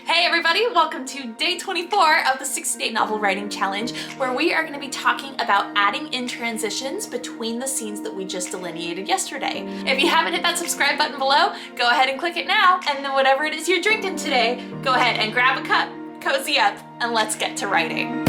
Hey everybody, welcome to day 24 of the 60-day novel writing challenge, where we are going to be talking about adding in transitions between the scenes that we just delineated yesterday. If you haven't hit that subscribe button below, go ahead and click it now, and then whatever it is you're drinking today, go ahead and grab a cup, cozy up, and let's get to writing.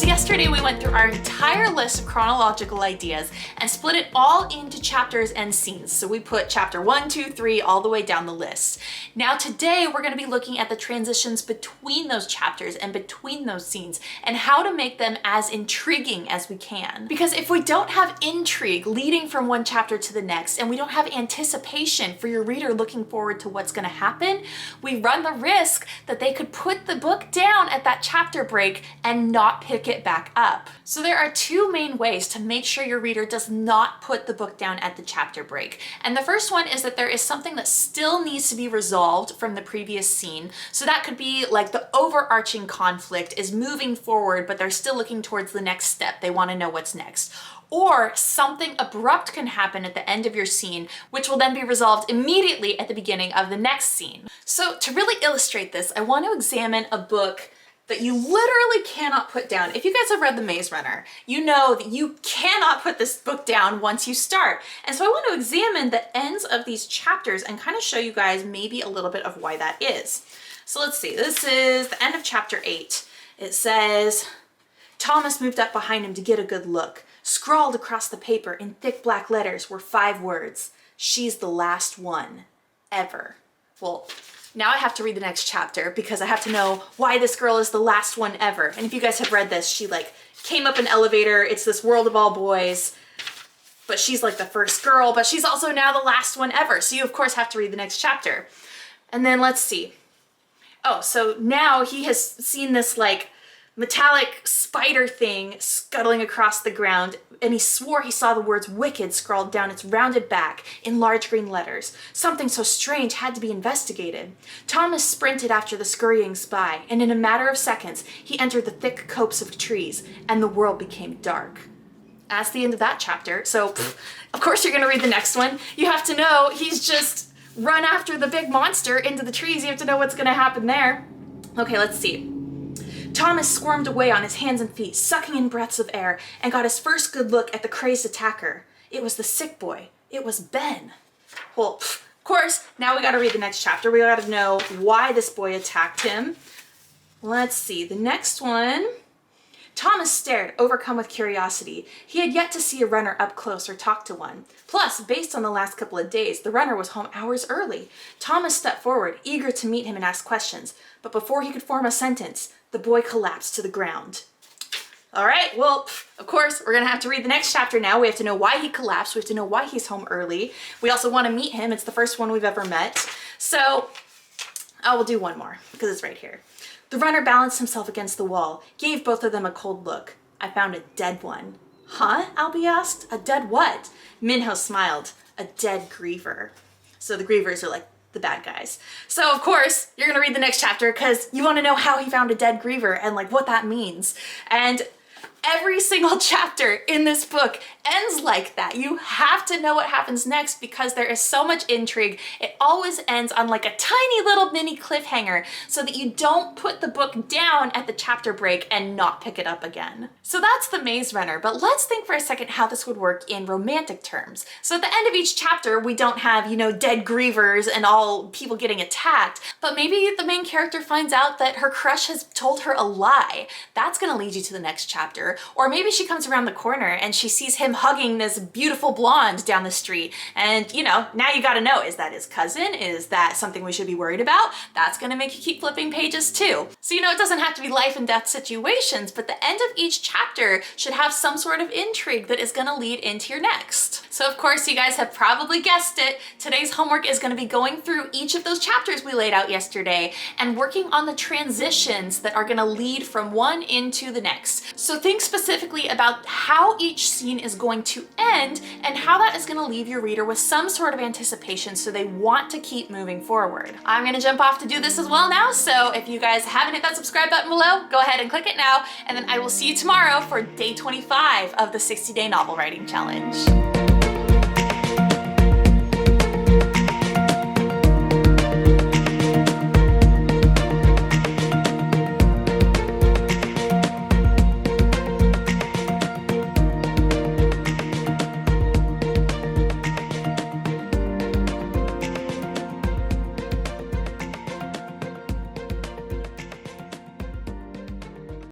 Yesterday we went through our entire list of chronological ideas and split it all into chapters and scenes. So we put chapter 1, 2, 3 all the way down the list. Now today we're going to be looking at the transitions between those chapters and between those scenes and how to make them as intriguing as we can. Because if we don't have intrigue leading from one chapter to the next and we don't have anticipation for your reader looking forward to what's going to happen, we run the risk that they could put the book down at that chapter break and not pick it back up. So there are two main ways to make sure your reader does not put the book down at the chapter break. And the first one is that there is something that still needs to be resolved from the previous scene. So that could be like the overarching conflict is moving forward, but they're still looking towards the next step. They want to know what's next. Or something abrupt can happen at the end of your scene, which will then be resolved immediately at the beginning of the next scene. So to really illustrate this, I want to examine a book that you literally cannot put down. If you guys have read The Maze Runner, you know that you cannot put this book down once you start. And so I want to examine the ends of these chapters and kind of show you guys maybe a little bit of why that is. So let's see, this is the end of chapter 8. It says, Thomas moved up behind him to get a good look. Scrawled across the paper in thick black letters were 5 words. She's the last one, ever. Well, now I have to read the next chapter because I have to know why this girl is the last one ever. And if you guys have read this, she like came up an elevator. It's this world of all boys, but she's like the first girl, but she's also now the last one ever. So you of course have to read the next chapter. And then let's see. Oh, so now he has seen this like metallic spider thing scuttling across the ground, and he swore he saw the words wicked scrawled down its rounded back in large green letters. Something so strange had to be investigated. Thomas sprinted after the scurrying spy, and in a matter of seconds he entered the thick copse of trees, and the world became dark. That's the end of that chapter. So of course you're gonna read the next one. You have to know he's just run after the big monster into the trees. You have to know what's gonna happen there. Okay, let's see. Thomas squirmed away on his hands and feet, sucking in breaths of air, and got his first good look at the crazed attacker. It was the sick boy. It was Ben. Well, of course, now we gotta read the next chapter. We gotta know why this boy attacked him. Let's see, the next one. Thomas stared, overcome with curiosity. He had yet to see a runner up close or talk to one. Plus, based on the last couple of days, the runner was home hours early. Thomas stepped forward, eager to meet him and ask questions. But before he could form a sentence, the boy collapsed to the ground. All right, well, of course, we're gonna have to read the next chapter now. We have to know why he collapsed. We have to know why he's home early. We also want to meet him. It's the first one we've ever met. So I will do one more because it's right here. The runner balanced himself against the wall, gave both of them a cold look. I found a dead one. Huh? Albie asked. A dead what? Minho smiled. A dead griever. So the grievers are like the bad guys. So of course, you're gonna read the next chapter because you want to know how he found a dead griever and like what that means. And every single chapter in this book ends like that. You have to know what happens next because there is so much intrigue. It always ends on like a tiny little mini cliffhanger so that you don't put the book down at the chapter break and not pick it up again. So that's The Maze Runner, but let's think for a second how this would work in romantic terms. So at the end of each chapter, we don't have, you know, dead grievers and all people getting attacked, but maybe the main character finds out that her crush has told her a lie. That's gonna lead you to the next chapter. Or maybe she comes around the corner and she sees him hugging this beautiful blonde down the street. And you know, now you gotta know, is that his cousin? Is that something we should be worried about? That's gonna make you keep flipping pages too. So you know, it doesn't have to be life and death situations, but the end of each chapter should have some sort of intrigue that is gonna lead into your next. So of course, you guys have probably guessed it, today's homework is going to be going through each of those chapters we laid out yesterday and working on the transitions that are going to lead from one into the next. So think specifically about how each scene is going to end and how that is going to leave your reader with some sort of anticipation so they want to keep moving forward. I'm going to jump off to do this as well now, so if you guys haven't hit that subscribe button below, go ahead and click it now, and then I will see you tomorrow for day 25 of the 60-day novel writing challenge.